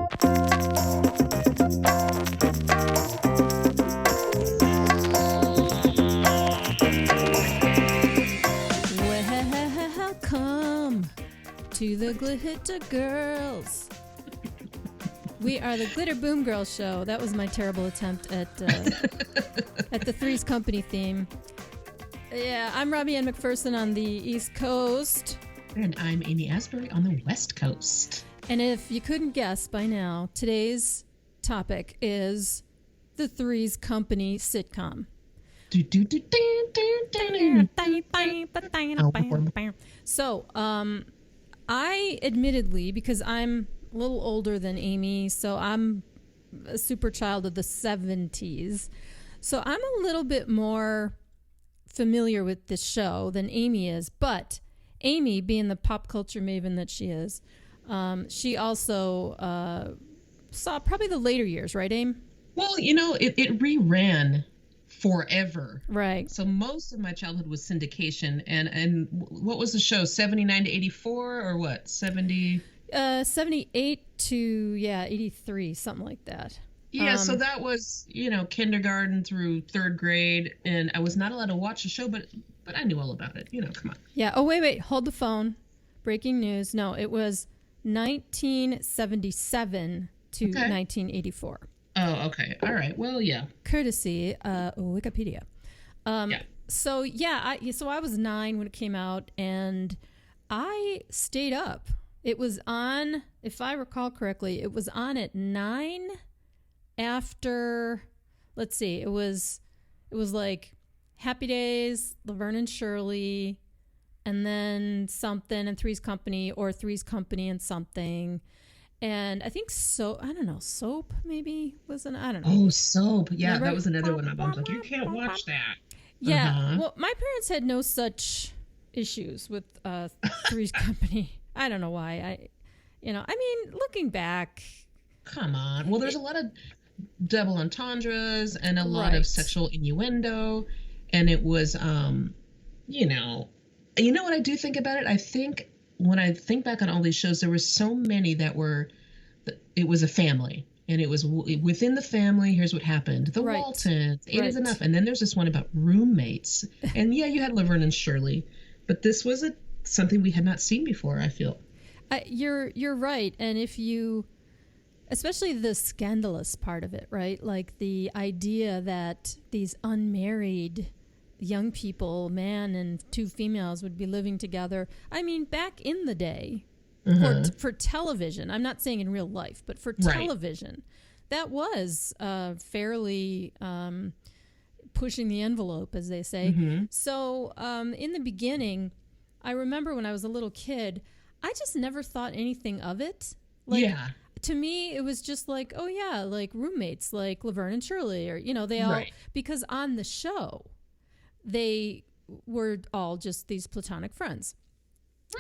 Welcome to the Glitter Girls. We are the Glitter Boom Girls show. That was my terrible attempt at the Three's Company theme. Yeah, I'm Robbie Ann McPherson on the East Coast. And I'm Amy Yasbeck on the West Coast. And if you couldn't guess by now, today's topic is the Three's Company sitcom. So, I admittedly, because I'm a little older than Amy, so I'm a super child of the 70s. So I'm a little bit more familiar with this show than Amy is. But Amy, being the pop culture maven that she is, she also saw probably the later years, right, Amy? Well, you know, it reran forever. Right. So most of my childhood was syndication. And what was the show, 79 to 84 or what? 78 to 83, something like that. Yeah, so that was, kindergarten through third grade, and I was not allowed to watch the show, but I knew all about it. Come on. Yeah. Oh, wait, hold the phone. Breaking news. No, it was 1977 to 1984. Oh, okay. All right. Well, yeah. Courtesy Wikipedia. So I was 9 when it came out, and I stayed up. It was on, if I recall correctly, it was on at 9 after, let's see, it was like Happy Days, Laverne and Shirley, and then something, and Three's Company, or Three's Company and something. And I think Soap maybe was I don't know. Oh, Soap. Yeah, Remember? That was another one. My mom's like, you can't watch that. Yeah. Well, my parents had no such issues with Three's Company. I don't know why. Looking back. Come on. Well, there's a lot of double entendres and a lot of sexual innuendo. And it was, you know what I do think about it? I think when I think back on all these shows, there were so many that it was a family. And it was within the family, here's what happened. The Waltons, Eight is Enough. And then there's this one about roommates. And yeah, you had Laverne and Shirley. But this was something we had not seen before, I feel. You're right. And if you, especially the scandalous part of it, right? Like the idea that these unmarried young people, man and 2 females, would be living together. I mean, back in the day, for television, I'm not saying in real life, but for television, that was fairly pushing the envelope, as they say. Mm-hmm. So in the beginning, I remember when I was a little kid, I just never thought anything of it. To me, it was just like, oh yeah, like roommates, like Laverne and Shirley, or, they all, because on the show, they were all just these platonic friends.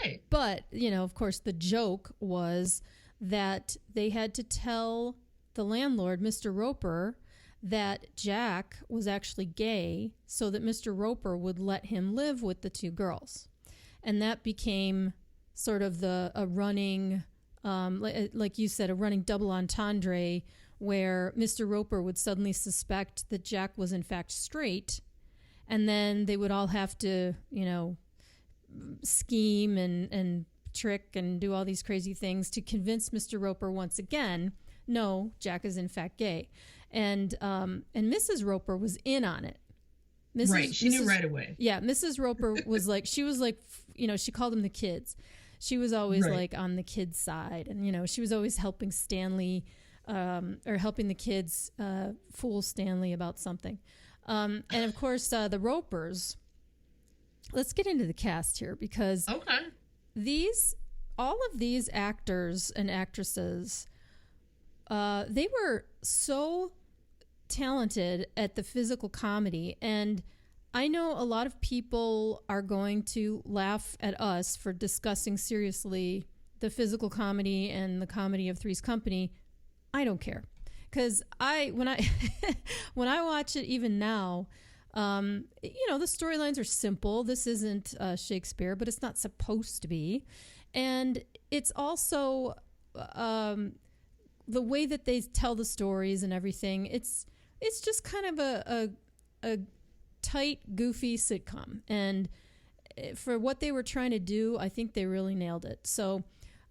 Right. But, of course, the joke was that they had to tell the landlord, Mr. Roper, that Jack was actually gay so that Mr. Roper would let him live with the 2 girls. And that became sort of a running, like you said, a running double entendre where Mr. Roper would suddenly suspect that Jack was in fact straight. And then they would all have to, scheme and trick and do all these crazy things to convince Mr. Roper once again, no, Jack is in fact gay. And Mrs. Roper was in on it. She knew right away. Yeah, Mrs. Roper was like, she called them the kids. She was always like on the kids' side. And, she was always helping Stanley, or helping the kids fool Stanley about something. And of course, the Ropers, let's get into the cast here, because all of these actors and actresses, they were so talented at the physical comedy. And I know a lot of people are going to laugh at us for discussing seriously the physical comedy and the comedy of Three's Company. I don't care. Because when I watch it even now, the storylines are simple. This isn't Shakespeare, but it's not supposed to be. And it's also the way that they tell the stories and everything, it's just kind of a tight, goofy sitcom. And for what they were trying to do, I think they really nailed it. So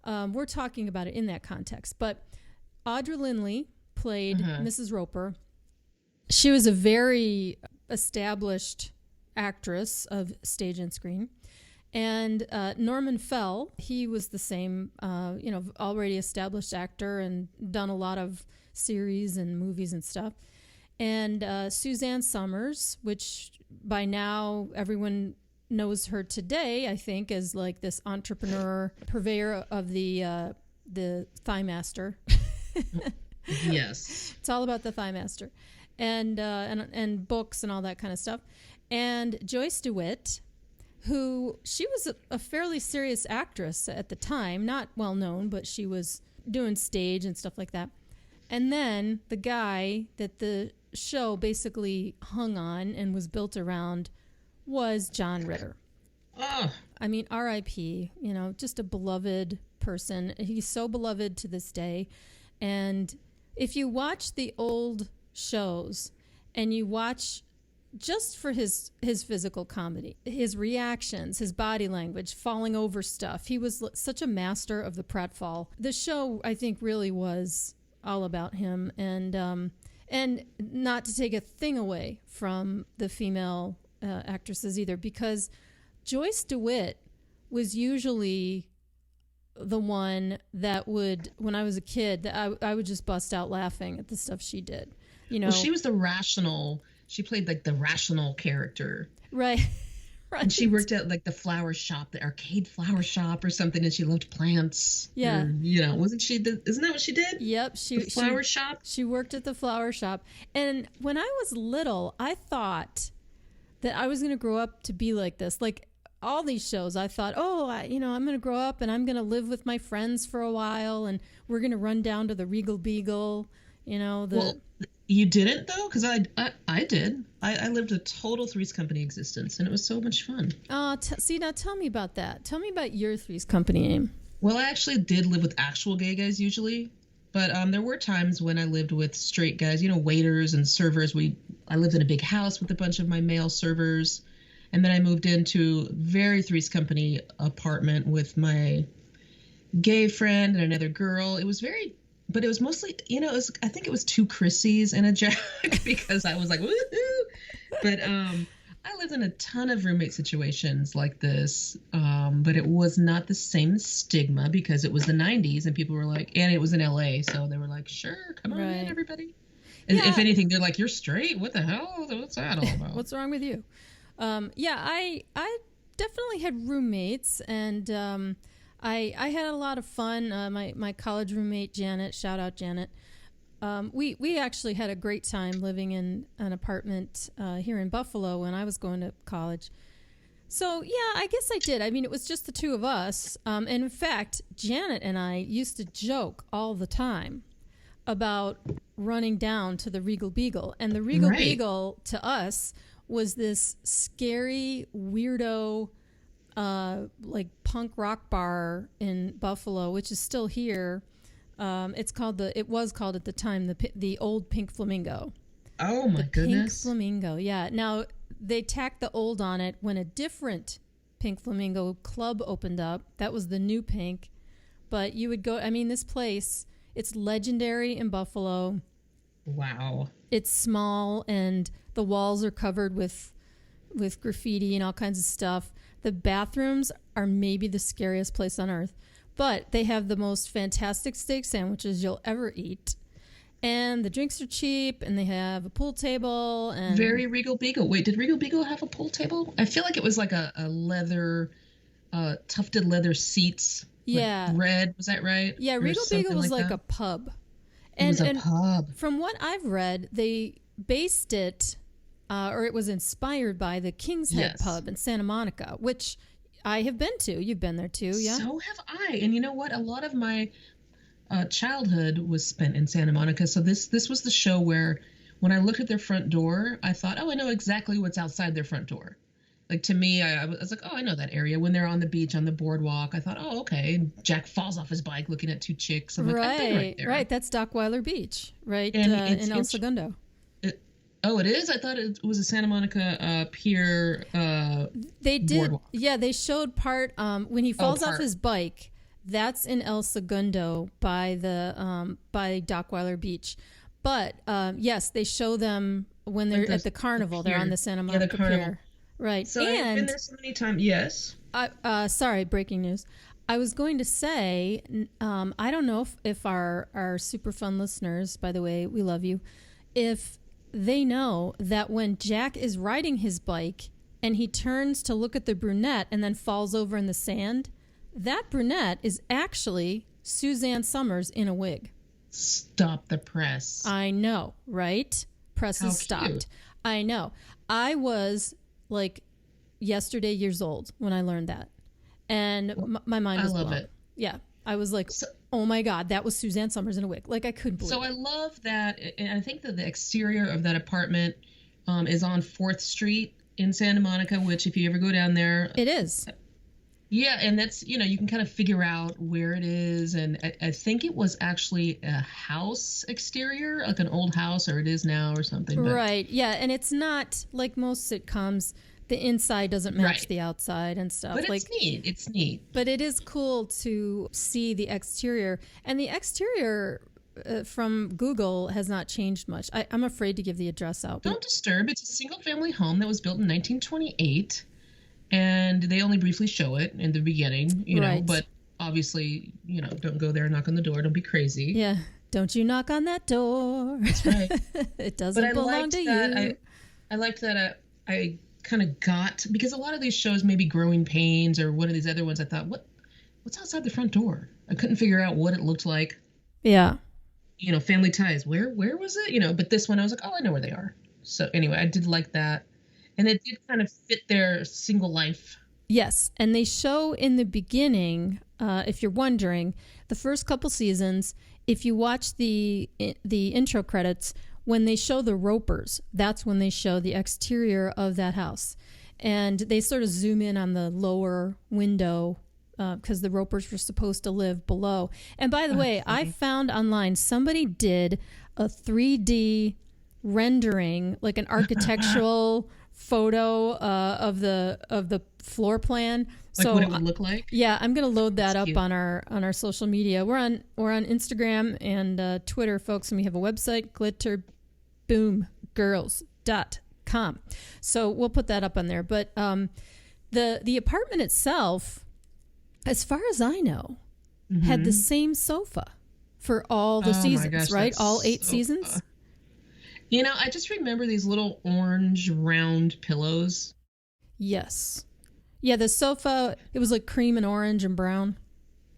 we're talking about it in that context. But Audra Lindley played Mrs. Roper. She was a very established actress of stage and screen. And Norman Fell, he was the same, already established actor and done a lot of series and movies and stuff. And Suzanne Summers, which by now everyone knows her today, I think, as like this entrepreneur, purveyor of the Thigh Master. Yes, it's all about the Thigh Master, and books and all that kind of stuff. And Joyce DeWitt, who she was a fairly serious actress at the time, not well known, but she was doing stage and stuff like that. And then the guy that the show basically hung on and was built around was John Ritter. Oh. I mean, R.I.P., just a beloved person. He's so beloved to this day. And if you watch the old shows and you watch just for his physical comedy, his reactions, his body language, falling over stuff, he was such a master of the pratfall. The show, I think, really was all about him. And not to take a thing away from the female actresses either, because Joyce DeWitt was usually the one that would, when I was a kid, I would just bust out laughing at the stuff she did. Well, she was she played like the rational character. Right. Right. And she worked at like the flower shop, the arcade flower shop or something, and she loved plants. Yeah. Or, wasn't she? Isn't that what she did? Yep. The flower shop? She worked at the flower shop. And when I was little, I thought that I was going to grow up to be like this. Like all these shows, I thought, I'm going to grow up and I'm going to live with my friends for a while and we're going to run down to the Regal Beagle, Well, you didn't, though? Because I did. I lived a total Three's Company existence, and it was so much fun. Now tell me about that. Tell me about your Three's Company name. Well, I actually did live with actual gay guys usually, but there were times when I lived with straight guys, waiters and servers. I lived in a big house with a bunch of my male servers, and then I moved into a very Three's Company apartment with my gay friend and another girl. But it was mostly, I think it was two Chrissys and a Jack because I was like, woohoo. But I lived in a ton of roommate situations like this, but it was not the same stigma because it was the 90s and people were like, and it was in LA, so they were like, sure, come on in, everybody. And if anything, they're like, you're straight? What the hell? What's that all about? What's wrong with you? I definitely had roommates, and I had a lot of fun. My college roommate, Janet, shout out Janet. We actually had a great time living in an apartment here in Buffalo when I was going to college. So, yeah, I guess I did. I mean, it was just the two of us. And in fact, Janet and I used to joke all the time about running down to the Regal Beagle. And the Regal Beagle, to us, was this scary, weirdo, like punk rock bar in Buffalo, which is still here. It was called at the time the old Pink Flamingo. Oh my goodness. Pink Flamingo, yeah. Now they tacked the old on it when a different Pink Flamingo club opened up. That was the new Pink. But you would go, I mean, this place, it's legendary in Buffalo. Wow. It's small and the walls are covered with graffiti and all kinds of stuff. The bathrooms are maybe the scariest place on earth, but they have the most fantastic steak sandwiches you'll ever eat. And the drinks are cheap, and they have a pool table. And very Regal Beagle. Wait, did Regal Beagle have a pool table? I feel like it was like a leather, tufted leather seats. Yeah. Like red, was that right? Yeah, Regal Beagle was like a pub. It was a pub. From what I've read, they based it, or it was inspired by the King's Head pub in Santa Monica, which I have been to. You've been there too, yeah? So have I. And you know what? A lot of my childhood was spent in Santa Monica. So this was the show where when I looked at their front door, I thought, oh, I know exactly what's outside their front door. Like to me, I was like, oh, I know that area. When they're on the beach on the boardwalk, I thought, oh, okay. And Jack falls off his bike looking at two chicks. I'm like, I've been right there. Right. That's Dockweiler Beach, right? And in El Segundo. Oh, it is? I thought it was a Santa Monica pier. They did. Boardwalk. Yeah, they showed part when he falls off his bike. That's in El Segundo by Dockweiler Beach. But yes, they show them when they're at the carnival. They're on the Santa Monica pier. Right. So I've been there so many times. Yes. Sorry, breaking news. I was going to say, I don't know if our super fun listeners, by the way, we love you, if they know that when Jack is riding his bike and he turns to look at the brunette and then falls over in the sand, that brunette is actually Suzanne Summers in a wig. Stop the press. I know, right? Press is stopped. Cute. I know. I was like yesterday years old when I learned that. And my mind was blown. I love it. Yeah. I was like, oh my God, that was Suzanne Summers in a wig. Like I couldn't believe it. So I love that. And I think that the exterior of that apartment is on 4th Street in Santa Monica, which if you ever go down there. It is. Yeah. And that's, you can kind of figure out where it is. And I think it was actually a house exterior, like an old house, or it is now or something. But. Right. Yeah. And it's not like most sitcoms. The inside doesn't match the outside and stuff. But it's neat. It's neat. But it is cool to see the exterior. And the exterior from Google has not changed much. I'm afraid to give the address out. Don't disturb. It's a single-family home that was built in 1928. And they only briefly show it in the beginning, know. But obviously, don't go there and knock on the door. Don't be crazy. Yeah. Don't you knock on that door. That's right. It doesn't belong to you. I liked that I kind of got, because a lot of these shows, maybe Growing Pains or one of these other ones, I thought, what's outside the front door? I couldn't figure out what it looked like. Yeah. Family Ties. Where was it? But this one I was like, oh, I know where they are. So anyway, I did like that. And it did kind of fit their single life. Yes. And they show in the beginning, if you're wondering, the first couple seasons, if you watch the intro credits, when they show the Ropers, that's when they show the exterior of that house. And they sort of zoom in on the lower window because the Ropers were supposed to live below. And by the way, I found online somebody did a 3D rendering, like an architectural photo of the floor plan. Like so what it would look like? Yeah, I'm gonna load that up on our social media. We're on Instagram and Twitter, folks, and we have a website, glitterboomgirls.com. So we'll put that up on there. But the apartment itself, as far as I know, had the same sofa for all the seasons, gosh, right? All 8 seasons. I just remember these little orange round pillows. Yes. Yeah, the sofa, it was like cream and orange and brown.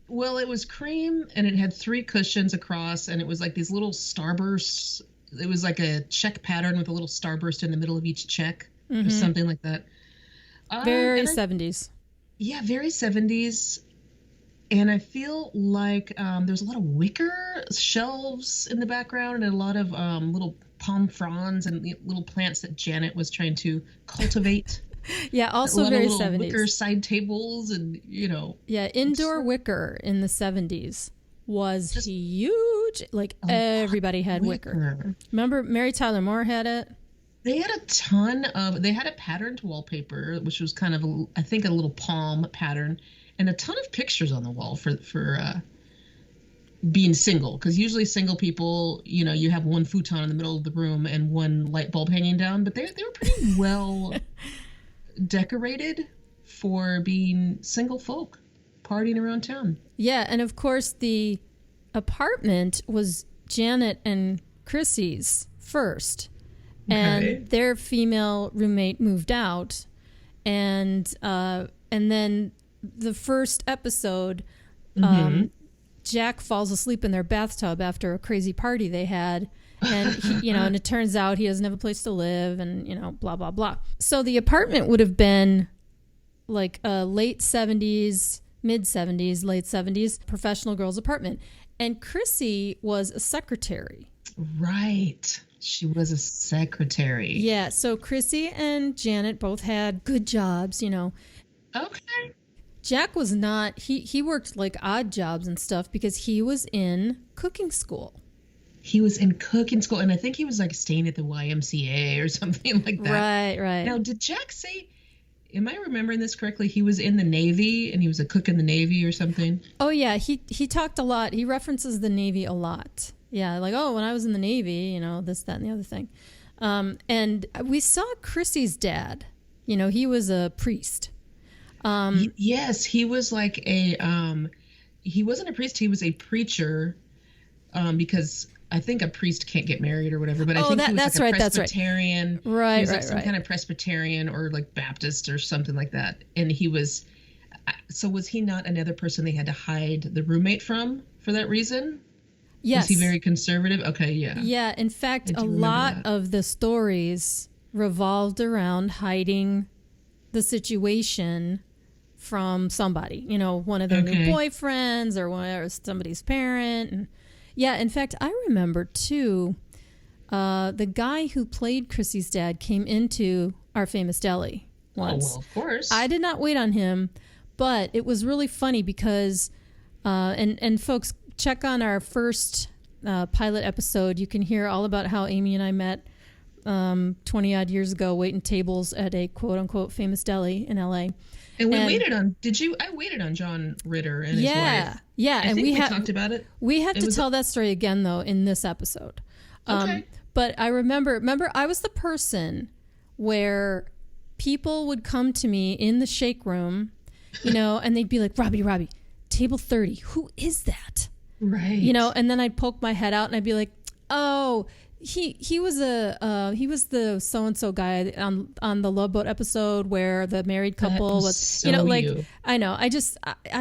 Well, it was cream and it had 3 cushions across and it was like these little starbursts. It was like a check pattern with a little starburst in the middle of each check or something like that. Very 70s. Yeah, very 70s. And I feel like there's a lot of wicker shelves in the background and a lot of little palm fronds and little plants that Janet was trying to cultivate. Yeah, also very 70s. Wicker side tables and, Yeah, indoor wicker in the 70s was just huge. Like everybody had wicker. Remember Mary Tyler Moore had it? They had they had a patterned wallpaper, which was kind of, I think, a little palm pattern, and a ton of pictures on the wall for being single. Because usually single people, you have one futon in the middle of the room and one light bulb hanging down, but they were pretty well decorated for being single folk partying around town. Yeah, and of course the apartment was Janet and Chrissy's first. And their female roommate moved out, and then the first episode, Jack falls asleep in their bathtub after a crazy party they had, and he, and it turns out he doesn't have a place to live, and blah blah blah. So the apartment would have been like a late 70s, mid 70s, late 70s professional girls' apartment, and Chrissy was a secretary Right. She was a secretary. Yeah, so Chrissy and Janet both had good jobs, Okay. Jack was not, he worked like odd jobs and stuff because he was in cooking school. He was in cooking school, and I think he was like staying at the YMCA or something like that. Right. Now, did Jack say, am I remembering this correctly? He was in the Navy and he was a cook in the Navy or something? Oh, yeah. He talked a lot. He references the Navy a lot. Yeah, like, oh, when I was in the Navy, this, that, and the other thing. And we saw Chrissy's dad. He was a priest. Yes, he was like he wasn't a priest, he was a preacher, because I think a priest can't get married or whatever, but I think he was that's like a right, Presbyterian. Right, he was like right, some kind of Presbyterian or like Baptist or something like that. And he was, so was he not another person they had to hide the roommate from for that reason? Yes. Was he very conservative? Okay, yeah. Yeah, in fact, a lot of the stories revolved around hiding the situation from somebody, one of their new boyfriends or somebody's parent. And yeah, in fact, I remember too, the guy who played Chrissy's dad came into our famous deli once. Oh, well, of course. I did not wait on him, but it was really funny because, and folks, check on our first pilot episode. You can hear all about how Amy and I met 20 odd years ago, waiting tables at a quote unquote famous deli in LA. And we waited on, I waited on John Ritter and his wife. Yeah. I think we talked about it. We have to tell that story again though in this episode. Okay. But I remember I was the person where people would come to me in the shake room, and they'd be like, Robbie, table 30, who is that? Right. And then I'd poke my head out and I'd be like, oh, he was the so-and-so guy on the Love Boat episode where the married couple was so I know, I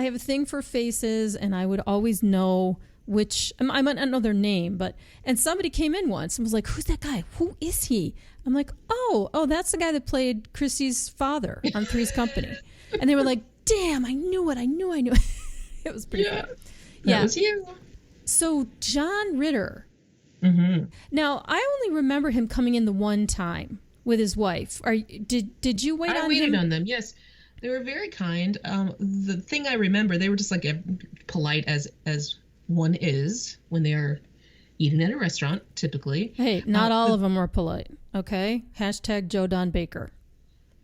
have a thing for faces, and I would always know which, I might not know their name, and somebody came in once and was like, who's that guy? Who is he? I'm like, oh, that's the guy that played Chrissy's father on Three's Company. And they were like, damn, I knew it. It was pretty funny. That was you. So John Ritter. Mm-hmm. Now, I only remember him coming in the one time with his wife. Did you wait on him? I waited on them, yes. They were very kind. The thing I remember, they were just like polite as one is when they are eating at a restaurant, typically. Hey, not all of them were polite, okay? Hashtag Joe Don Baker.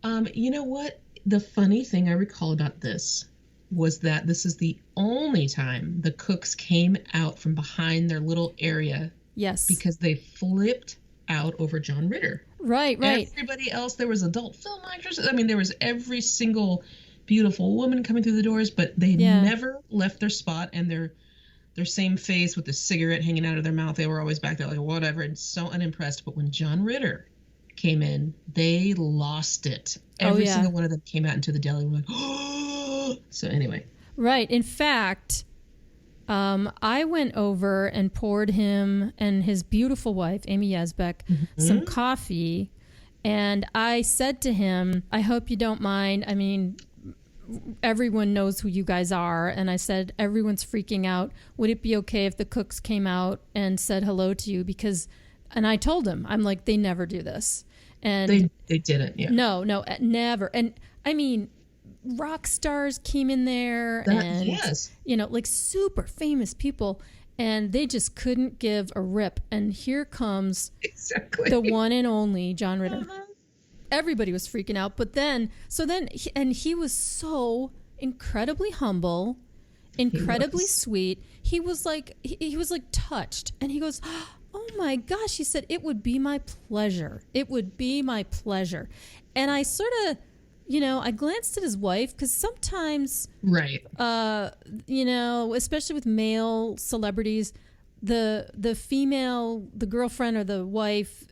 You know what? The funny thing I recall about this was that this is the only time the cooks came out from behind their little area. Yes. Because they flipped out over John Ritter. Right. Everybody else, there was adult film actors. I mean, there was every single beautiful woman coming through the doors, but they never left their spot and their same face with the cigarette hanging out of their mouth. They were always back there like, whatever, and so unimpressed. But when John Ritter came in, they lost it. Every single one of them came out into the deli and were like, oh. So anyway. Right. In fact, I went over and poured him and his beautiful wife, Amy Yasbeck, some coffee. And I said to him, I hope you don't mind. I mean, everyone knows who you guys are. And I said, everyone's freaking out. Would it be okay if the cooks came out and said hello to you? And I told him, I'm like, they never do this. And they didn't. Yeah. No, never. And I mean, rock stars came in there like super famous people, and they just couldn't give a rip. And here comes the one and only John Ritter. Everybody was freaking out. But then he was so incredibly humble, incredibly sweet. He was like touched, and he goes, oh my gosh, he said, it would be my pleasure. It would be my pleasure. And I sort of, I glanced at his wife because sometimes, right, especially with male celebrities, the female, the girlfriend or the wife,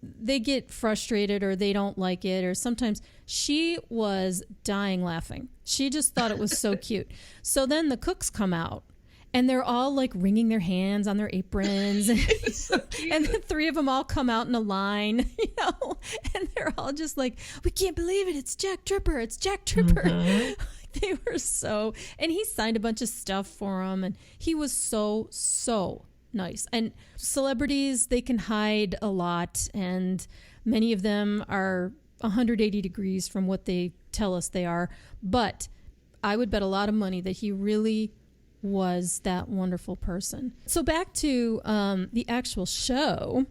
they get frustrated or they don't like it, or sometimes she was dying laughing. She just thought it was so cute. So then the cooks come out. And they're all like wringing their hands on their aprons. And the three of them all come out in a line, and they're all just like, we can't believe it. It's Jack Tripper. It's Jack Tripper. They were and he signed a bunch of stuff for them. And he was so nice. And celebrities, they can hide a lot, and many of them are 180 degrees from what they tell us they are. But I would bet a lot of money that he really was that wonderful person. So back to the actual show.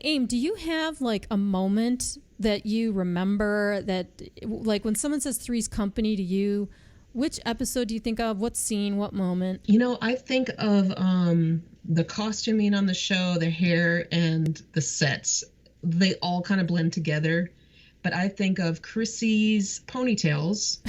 Aim, do you have like a moment that you remember that, like when someone says Three's Company to you, which episode do you think of? What scene? What moment? You know, I think of the costuming on the show, the hair, and the sets. They all kind of blend together. But I think of Chrissy's ponytails,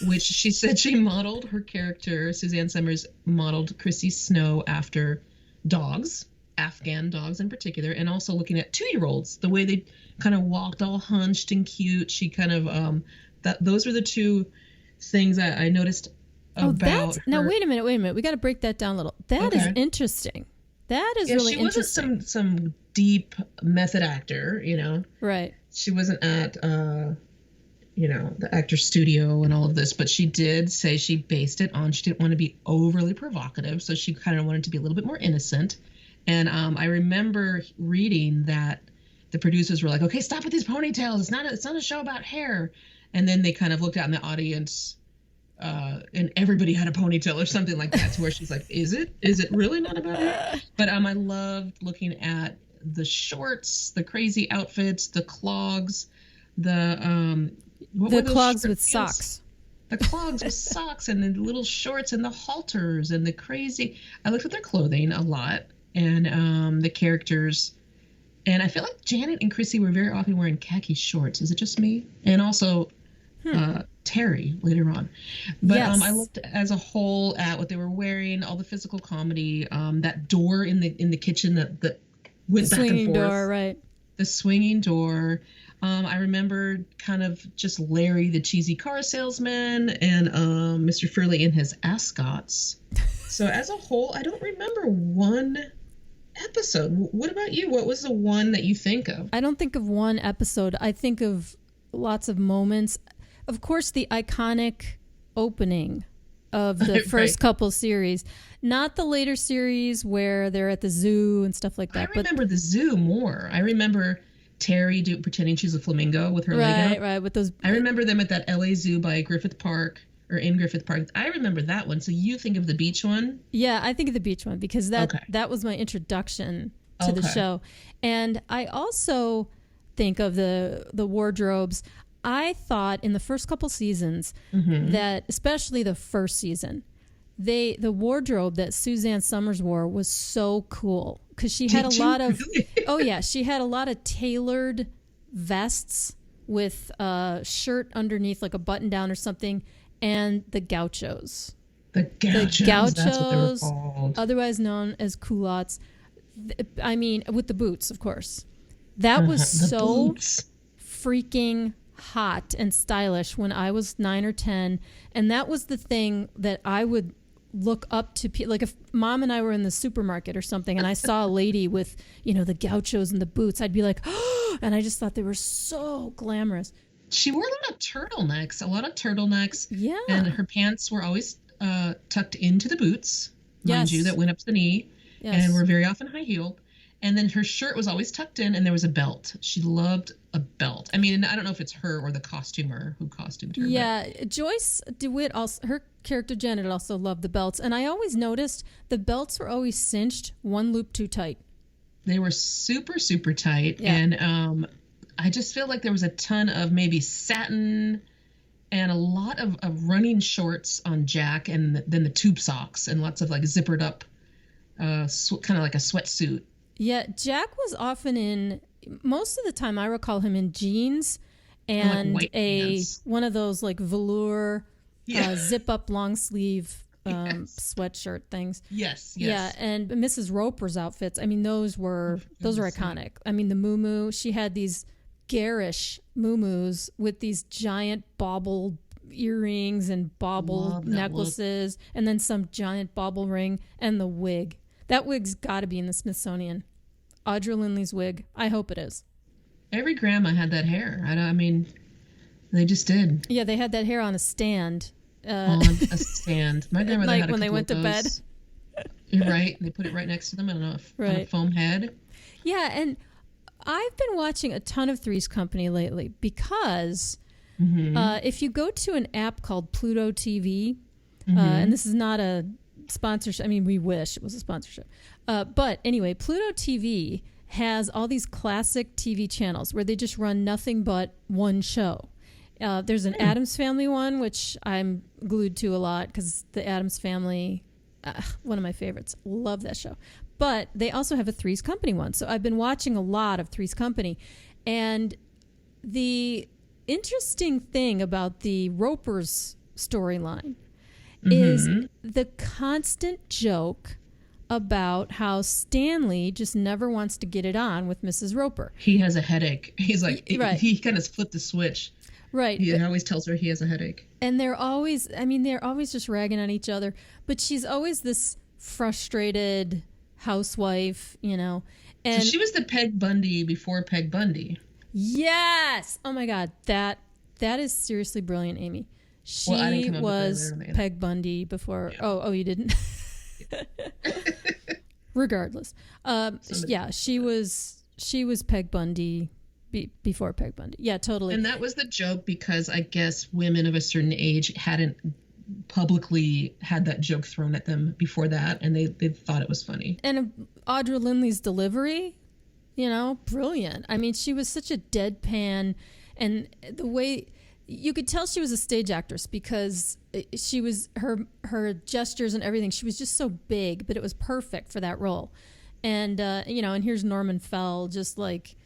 which she said she modeled her character. Suzanne Summers modeled Chrissy Snow after dogs, Afghan dogs in particular, and also looking at 2-year-olds, the way they kind of walked all hunched and cute. She kind of those were the two things that I noticed about her. Now wait a minute. We got to break that down a little. That is interesting. That is really interesting. She wasn't some deep method actor, you know. Right. She wasn't at the actor's studio and all of this, but she did say she based it on, she didn't want to be overly provocative, so she kind of wanted to be a little bit more innocent. And I remember reading that the producers were like, okay, stop with these ponytails. It's not a show about hair. And then they kind of looked out in the audience and everybody had a ponytail or something like that, to where she's like, is it really not about hair? But I loved looking at the shorts, the crazy outfits, the clogs, the clogs with socks. The clogs with socks and the little shorts and the halters and the crazy. I looked at their clothing a lot, and the characters. And I feel like Janet and Chrissy were very often wearing khaki shorts. Is it just me? And also Terri later on. But yes. I looked as a whole at what they were wearing, all the physical comedy, that door in the kitchen that went back and forth. The swinging door, right. The swinging door. I remember kind of just Larry, the cheesy car salesman, and Mr. Furley in his ascots. So as a whole, I don't remember one episode. What about you? What was the one that you think of? I don't think of one episode. I think of lots of moments. Of course, the iconic opening of the first couple series, not the later series where they're at the zoo and stuff like that. I remember the zoo more. I remember Terri pretending she's a flamingo with her leg out. Right, with those. I remember them at that LA zoo by Griffith Park, or in Griffith Park. I remember that one. So you think of the beach one? Yeah, I think of the beach one because that was my introduction to the show. And I also think of the wardrobes. I thought in the first couple seasons that, especially the first season, the wardrobe that Suzanne Summers wore was so cool because she had she had a lot of tailored vests with a shirt underneath, like a button down or something, and the gauchos. The gauchos, that's what they were called. Otherwise known as culottes. I mean, with the boots, of course. That was so freaking hot and stylish when I was 9 or 10, and that was the thing that I would look up to. Like if Mom and I were in the supermarket or something and I saw a lady with, the gauchos and the boots, I'd be like, oh, and I just thought they were so glamorous. She wore a lot of turtlenecks. Yeah. And her pants were always tucked into the boots, mind you, that went up to the knee, and were very often high-heeled. And then her shirt was always tucked in, and there was a belt. She loved a belt. I mean, I don't know if it's her or the costumer who costumed her. Yeah, Joyce DeWitt, also, her character Janet, also loved the belts. And I always noticed the belts were always cinched one loop too tight. They were super, super tight. Yeah. And I just feel like there was a ton of maybe satin and a lot of running shorts on Jack, and then the tube socks and lots of like zippered up, kind of like a sweatsuit. Yeah, Jack was often most of the time I recall him in jeans and like one of those like velour zip up long sleeve sweatshirt things. Yes. Yeah, and Mrs. Roper's outfits, I mean those were iconic. I mean the muumuu, she had these garish muumuus with these giant bauble earrings and bauble necklaces and then some giant bauble ring and the wig. That wig's got to be in the Smithsonian. Audra Lindley's wig. I hope it is. Every grandma had that hair. I mean, they just did. Yeah, they had that hair on a stand. On a stand. My grandmother had a when they went to bed. Right? They put it right next to them on a foam head. Yeah, and I've been watching a ton of Three's Company lately because if you go to an app called Pluto TV, and this is not a sponsorship. I mean, we wish it was a sponsorship. But anyway, Pluto TV has all these classic TV channels where they just run nothing but one show. There's an Addams Family one, which I'm glued to a lot because the Addams Family, one of my favorites. Love that show. But they also have a Three's Company one. So I've been watching a lot of Three's Company. And the interesting thing about the Ropers storyline is the constant joke about how Stanley just never wants to get it on with Mrs. Roper. He has a headache. He's like, he kind of flipped the switch. Right. He always tells her he has a headache. And they're always just ragging on each other. But she's always this frustrated housewife, And so she was the Peg Bundy before Peg Bundy. Yes. Oh my God. That is seriously brilliant, Amy. She was Peg Bundy before. Yeah. Oh, you didn't? Regardless. She was Peg Bundy before Peg Bundy. Yeah, totally. And that was the joke because I guess women of a certain age hadn't publicly had that joke thrown at them before that, and they thought it was funny. And Audra Lindley's delivery, brilliant. I mean, she was such a deadpan, and the way you could tell she was a stage actress because she was her gestures and everything. She was just so big, but it was perfect for that role. And and here's Norman Fell, just like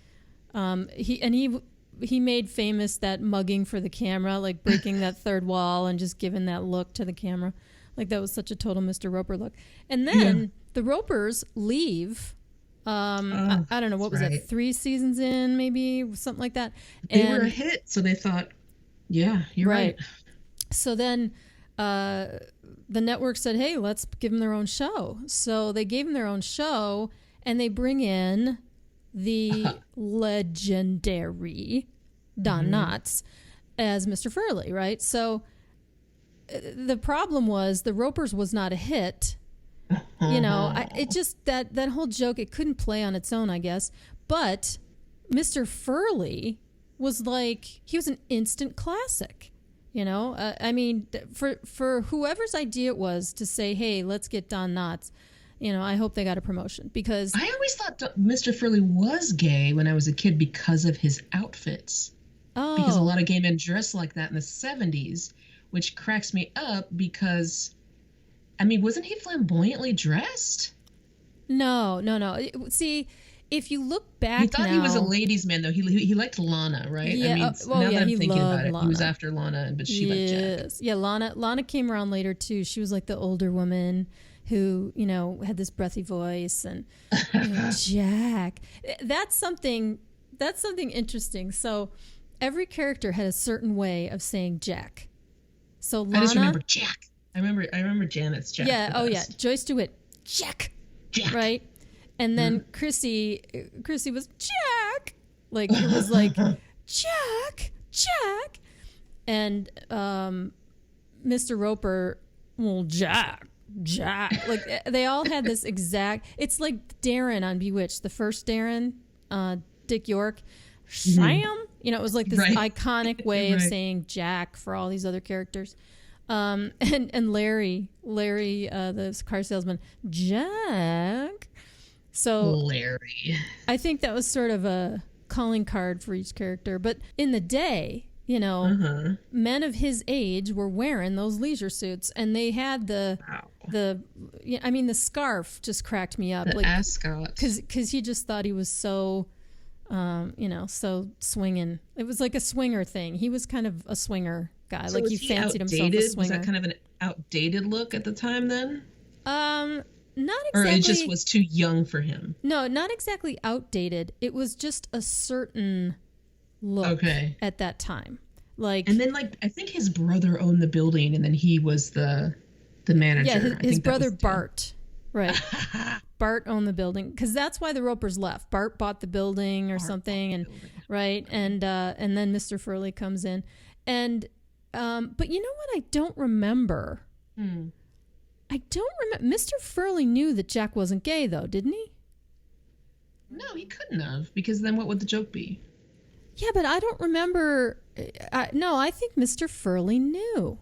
he made famous that mugging for the camera, like breaking that third wall and just giving that look to the camera. Like that was such a total Mr. Roper look. And then the Ropers leave. I don't know, what was that, 3 seasons in, maybe something like that. They were a hit, so they thought, yeah, you're right. So then the network said, hey, let's give them their own show. So they gave them their own show, and they bring in the legendary Don Knotts as Mr. Furley, right? So the problem was the Ropers was not a hit. It just, that whole joke, it couldn't play on its own, I guess. But Mr. Furley was like, he was an instant classic. I mean, for whoever's idea it was to say, hey, let's get Don Knotts, I hope they got a promotion, because I always thought Mr. Furley was gay when I was a kid because of his outfits. Oh. Because a lot of gay men dressed like that in the 70s, which cracks me up because, I mean, wasn't he flamboyantly dressed? No. See, if you look back, you thought he was a ladies' man, though. He liked Lana, right? Yeah. I mean, now that I'm thinking about it, Lana. He was after Lana, but she liked Jack. Yeah, Lana came around later too. She was like the older woman who, had this breathy voice, and Jack. That's something interesting. So every character had a certain way of saying Jack. So Lana, I just remember Jack. I remember Janet's Jack. Yeah. Oh yeah. Joyce DeWitt. Jack. Right. And then Chrissy was Jack. Like it was like Jack. And Mr. Roper, well, Jack. Like they all had this exact. It's like Darren on Bewitched, the first Darren, Dick York, Sam. It was like this iconic way of saying Jack for all these other characters. And Larry, the car salesman, Jack. So Larry. I think that was sort of a calling card for each character. But in the day, men of his age were wearing those leisure suits, and they had the scarf just cracked me up. The ascot. Because he just thought he was so, so swinging. It was like a swinger thing. He was kind of a swinger guy. So like he fancied himself a swinger. Was that kind of an outdated look at the time then? Not exactly. Or it just was too young for him? No, not exactly outdated. It was just a certain look at that time. Like, and then I think his brother owned the building, and then he was the manager. Yeah, his brother Bart. Right. Bart owned the building, because that's why the Ropers left. Bart bought the building or something, and right, and then Mr. Furley comes in, and but you know what I don't remember? I don't remember. Mr. Furley knew that Jack wasn't gay, though, didn't he? No, he couldn't have, because then what would the joke be? Yeah, but I don't remember. No, I think Mr. Furley knew.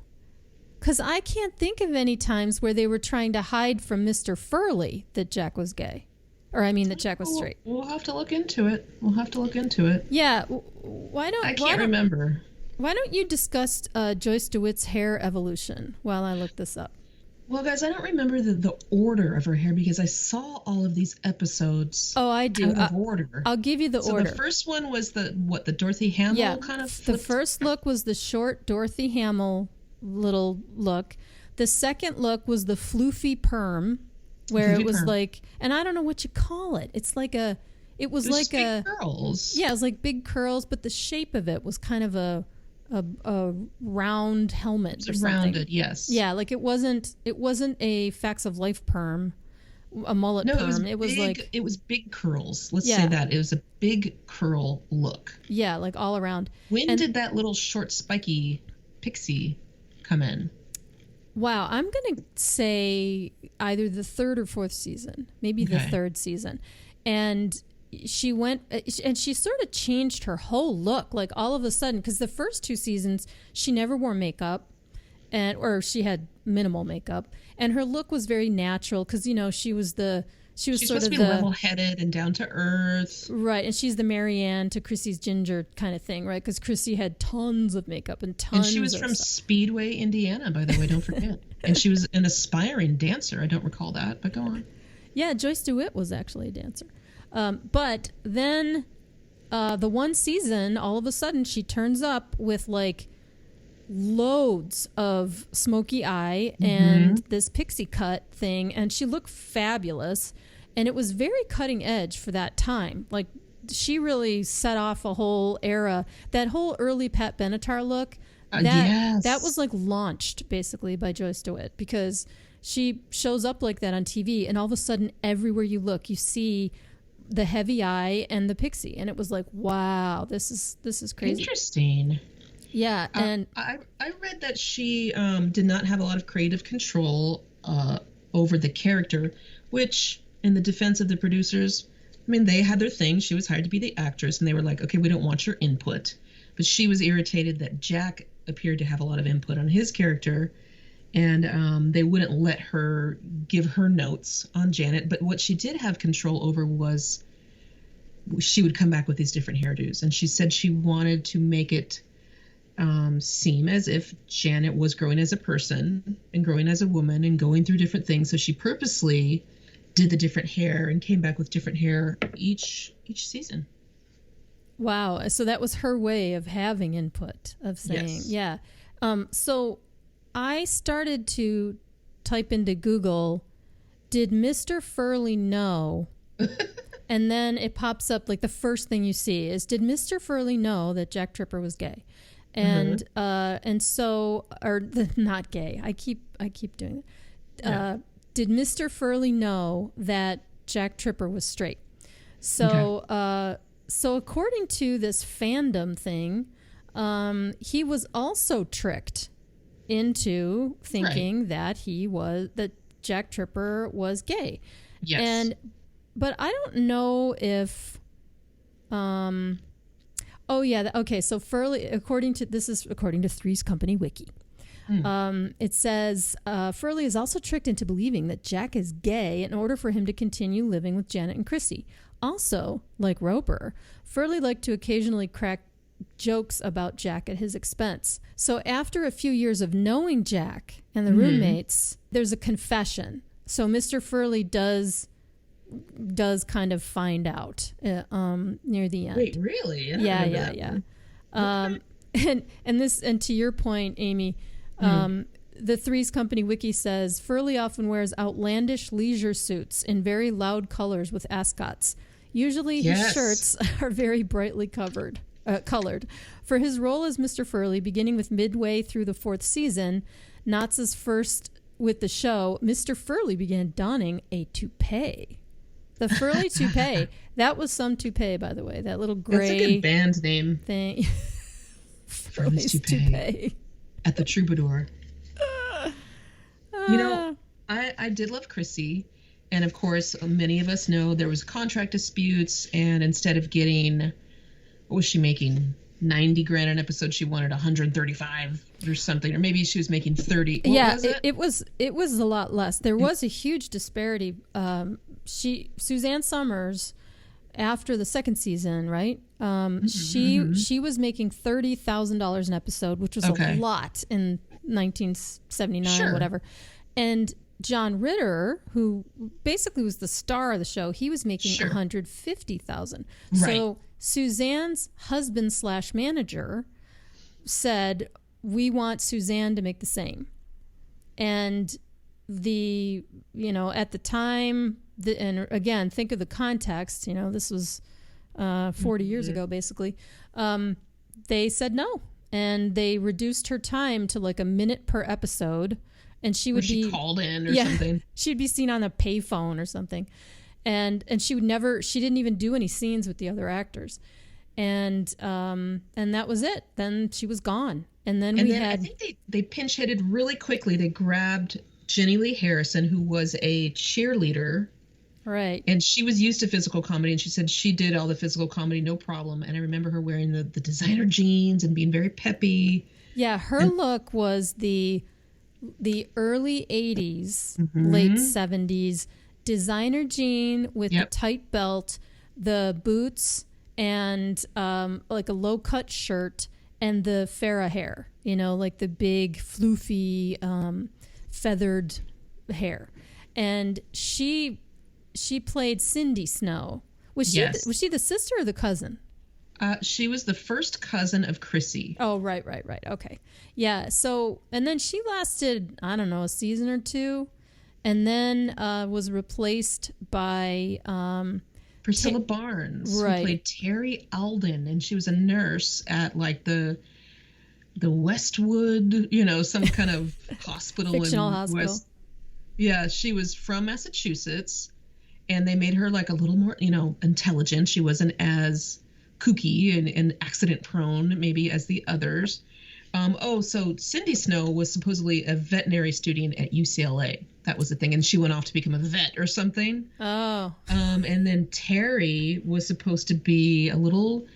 Because I can't think of any times where they were trying to hide from Mr. Furley that Jack was gay. Or, I mean, that Jack was straight. We'll have to look into it. Yeah, why don't... I can't remember. Why don't you discuss Joyce DeWitt's hair evolution while I look this up? Well, guys, I don't remember the order of her hair because I saw all of these episodes. Oh, I do. Out of order. I'll give you the order. So the first one was the Dorothy Hamill kind of flipped? The first look was the short Dorothy Hamill little look. The second look was the floofy perm, where it was like, and I don't know what you call it. It's like it was like big curls. Yeah, it was like big curls, but the shape of it was kind of a round helmet or something. Rounded, yes. Yeah, like it wasn't a Facts of Life perm, a mullet perm. It was big curls. Let's say that. It was a big curl look. Yeah, like all around. When did that little short spiky pixie come in? Wow, I'm going to say either the third or fourth season, maybe the third season. And she went and she sort of changed her whole look, like all of a sudden, because the first two seasons she never wore makeup, or she had minimal makeup, and her look was very natural because she was She's sort supposed of to be level-headed and down to earth, right? And she's the Marianne to Chrissy's Ginger kind of thing, right? Because Chrissy had tons of makeup and tons. And she was from Speedway, Indiana, by the way. Don't forget. And she was an aspiring dancer. I don't recall that, but go on. Yeah, Joyce DeWitt was actually a dancer. But then the one season, all of a sudden, she turns up with like loads of smoky eye and this pixie cut thing, and she looked fabulous. And it was very cutting edge for that time. Like, she really set off a whole era. That whole early Pat Benatar look, that was like launched basically by Joyce DeWitt, because she shows up like that on TV, and all of a sudden, everywhere you look, you see the heavy eye and the pixie, and it was like, wow, this is crazy. Interesting. Yeah, and I read that she did not have a lot of creative control over the character, which, in the defense of the producers, I mean, they had their thing. She was hired to be the actress, and they were like, okay, we don't want your input. But she was irritated that Jack appeared to have a lot of input on his character, and they wouldn't let her give her notes on Janet. But what she did have control over was she would come back with these different hairdos, and she said she wanted to make it seem as if Janet was growing as a person and growing as a woman and going through different things. So she purposely did the different hair and came back with different hair each season. Wow. So that was her way of having input, of saying, yeah. So I started to type into Google, did Mr. Furley know? And then it pops up, like the first thing you see is, did Mr. Furley know that Jack Tripper was gay? And so, or not gay. I keep doing it. Did Mr. Furley know that Jack Tripper was straight? So, so according to this fandom thing, he was also tricked into thinking that Jack Tripper was gay. Yes. But I don't know if, okay. So Furley, according to Three's Company Wiki. It says, Furley is also tricked into believing that Jack is gay in order for him to continue living with Janet and Chrissy. Also, like Roper, Furley liked to occasionally crack jokes about Jack at his expense. So after a few years of knowing Jack and the roommates, there's a confession. So Mr. Furley does kind of find out near the end. Wait, really? Yeah. And to your point, Amy, the Three's Company Wiki says Furley often wears outlandish leisure suits in very loud colors with ascots. Usually his shirts are very brightly colored. For his role as Mr. Furley, beginning with midway through the fourth season, Knott's first with the show, Mr. Furley began donning a toupee. The Furley toupee. That was some toupee, by the way. That little gray. That's a good band name thing. Furley's toupee. At the Troubadour. I did love Chrissy. And of course, many of us know there was contract disputes. And instead of getting, what was she making? 90 grand an episode, she wanted 135 or something, or maybe she was making 30. It was a lot less. There was a huge disparity. Suzanne Summers, after the second season, right? She was making $30,000 an episode, which was a lot in 1979, sure. whatever. And John Ritter, who basically was the star of the show, he was making $150,000. Right. So Suzanne's husband / manager said, we want Suzanne to make the same. And at the time, and again, think of the context, this was 40 years ago, basically. They said no. And they reduced her time to like a minute per episode. And she would be called in or something. She'd be seen on a payphone or something. And she didn't even do any scenes with the other actors. And that was it. Then she was gone. And then I think they pinch hitted really quickly. They grabbed Jenny Lee Harrison, who was a cheerleader. Right. And she was used to physical comedy, and she said she did all the physical comedy, no problem. And I remember her wearing the designer jeans and being very peppy. Yeah, her look was the early 80s, late 70s, designer jean with the tight belt, the boots, and like a low-cut shirt, and the Farrah hair, like the big, floofy, feathered hair. And she played Cindy Snow. Was she the sister or the cousin? She was the first cousin of Chrissy. Oh, right. Okay. Yeah. So, and then she lasted, I don't know, a season or two, and then was replaced by Priscilla Barnes, who played Terri Alden, and she was a nurse at like the Westwood, some kind of hospital. Fictional hospital. Yeah, she was from Massachusetts, and they made her like a little more, intelligent. She wasn't as kooky and accident prone maybe as the others. So Cindy Snow was supposedly a veterinary student at UCLA. That was the thing. And she went off to become a vet or something. Oh. And then Terri was supposed to be a little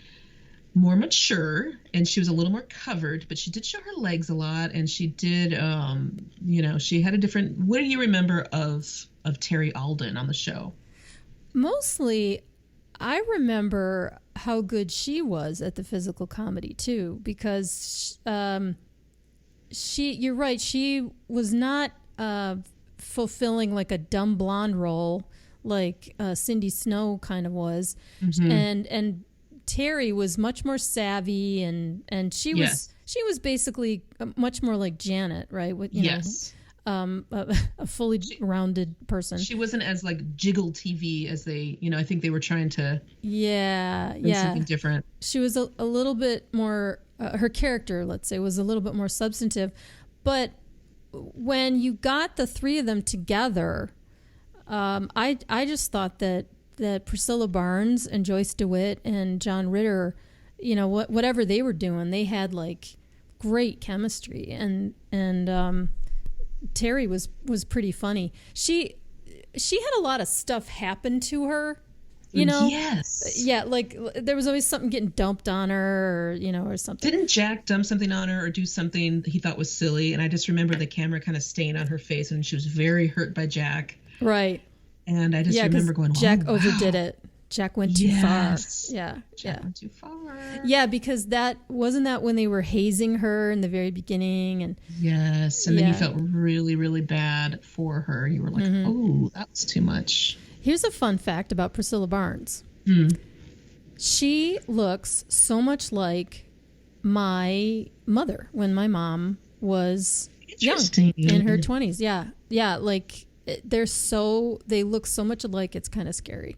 more mature, and she was a little more covered, but she did show her legs a lot. And she did, she had a different, what do you remember of Terri Alden on the show? Mostly, I remember how good she was at the physical comedy too, because you're right, she was not fulfilling like a dumb blonde role like Cindy Snow kind of was, and Terri was much more savvy, and she was basically much more like Janet, right? With, a fully rounded person. She wasn't as like jiggle TV as they, I think they were trying to something different. She was a little bit more, her character, let's say, was a little bit more substantive. But when you got the three of them together, I just thought that Priscilla Barnes and Joyce DeWitt and John Ritter, whatever they were doing, they had like great chemistry, and Terri was pretty funny. She had a lot of stuff happen to her, Yes. Yeah, like there was always something getting dumped on her, or something. Didn't Jack dump something on her or do something he thought was silly? And I just remember the camera kind of staying on her face, and she was very hurt by Jack. Right. And I just remember going, Jack overdid it. Jack went too far. Yeah. Jack went too far. Yeah, because wasn't that when they were hazing her in the very beginning, and yes, and then you felt really, really bad for her. You were like, oh, that was too much. Here's a fun fact about Priscilla Barnes. She looks so much like my mother when my mom was young, in her 20s. Yeah, like they look so much alike, it's kind of scary.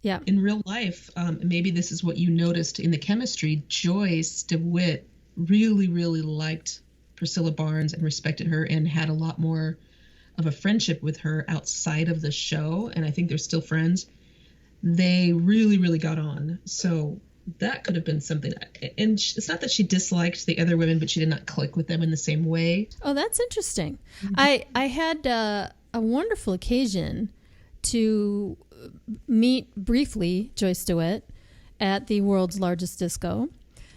Yeah. In real life, maybe this is what you noticed in the chemistry. Joyce DeWitt really, really liked Priscilla Barnes and respected her and had a lot more of a friendship with her outside of the show. And I think they're still friends. They really, really got on. So that could have been something. And it's not that she disliked the other women, but she did not click with them in the same way. Oh, that's interesting. I had a wonderful occasion to meet briefly Joyce DeWitt at the world's largest disco.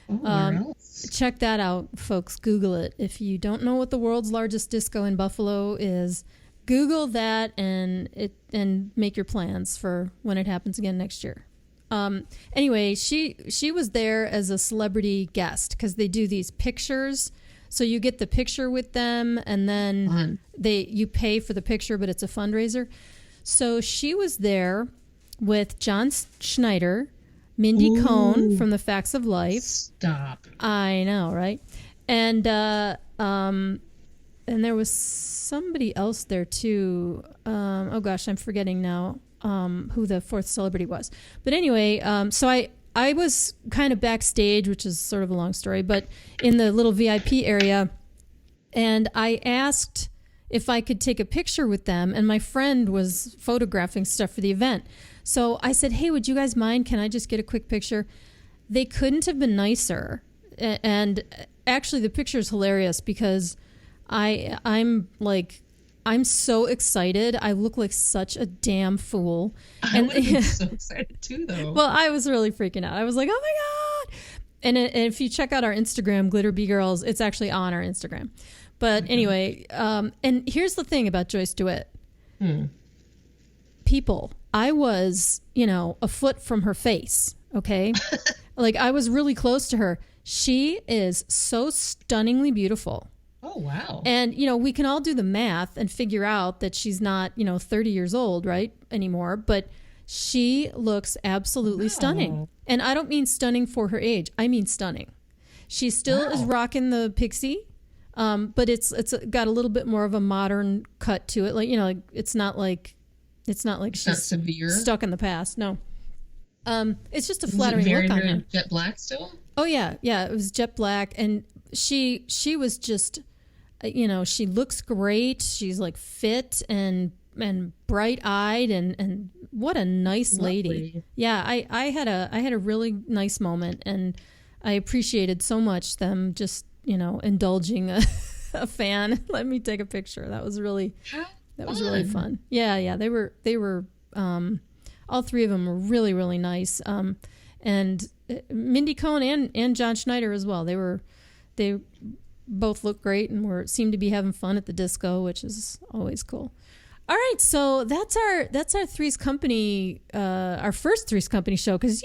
Oh, where else? Check that out, folks. Google it. If you don't know what the world's largest disco in Buffalo is, Google that and make your plans for when it happens again next year. Anyway, she was there as a celebrity guest because they do these pictures. So you get the picture with them, and then you pay for the picture, but it's a fundraiser. So she was there with John Schneider, Mindy Cohn from The Facts of Life. Stop. I know, right? And there was somebody else there too. Oh gosh, I'm forgetting now who the fourth celebrity was. But anyway, so I was kind of backstage, which is sort of a long story, but in the little VIP area, and I asked if I could take a picture with them, and my friend was photographing stuff for the event. So I said, hey, would you guys mind? Can I just get a quick picture? They couldn't have been nicer. And actually, the picture is hilarious because I'm so excited. I look like such a damn fool. I would have been so excited too, though. Well, I was really freaking out. I was like, oh my God. And if you check out our Instagram, Glitter Bee Girls, it's actually on our Instagram. But anyway, and here's the thing about Joyce DeWitt. People, I was, a foot from her face, okay? Like, I was really close to her. She is so stunningly beautiful. Oh, wow. And, we can all do the math and figure out that she's not, 30 years old, right, anymore. But she looks absolutely stunning. And I don't mean stunning for her age. I mean stunning. She still is rocking the pixie, but it's got a little bit more of a modern cut to it. Like, it's not like she's not severe. Stuck in the past. No. It's just a flattering very, look on very her. Jet black still? Oh, yeah. Yeah, it was jet black. And she was just, she looks great. She's like fit and bright-eyed and what a nice lady. Yeah, I had a really nice moment, and I appreciated so much them just, indulging a fan. Let me take a picture. That was really really fun. Yeah, they were all three of them were really, really nice. And Mindy Cohn and John Schneider as well. They both look great and seemed to be having fun at the disco, which is always cool. All right, so that's our Three's Company, our first Three's Company show, because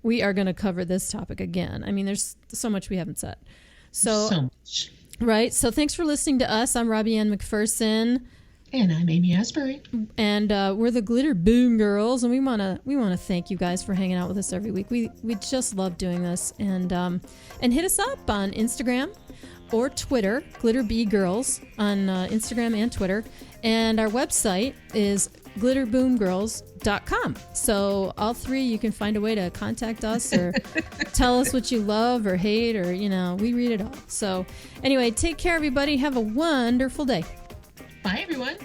we are going to cover this topic again. I mean, there's so much we haven't said. So much. Right. So thanks for listening to us. I'm Robbie Ann McPherson. And I'm Amy Yasbeck. And we're the Glitter Boom Girls, and we wanna thank you guys for hanging out with us every week. We just love doing this, and hit us up on Instagram or Twitter, Glitter Bee Girls on Instagram and Twitter, and our website is glitterboomgirls.com. So all three, you can find a way to contact us or tell us what you love or hate, or we read it all. So anyway, take care, everybody. Have a wonderful day. Bye, everyone.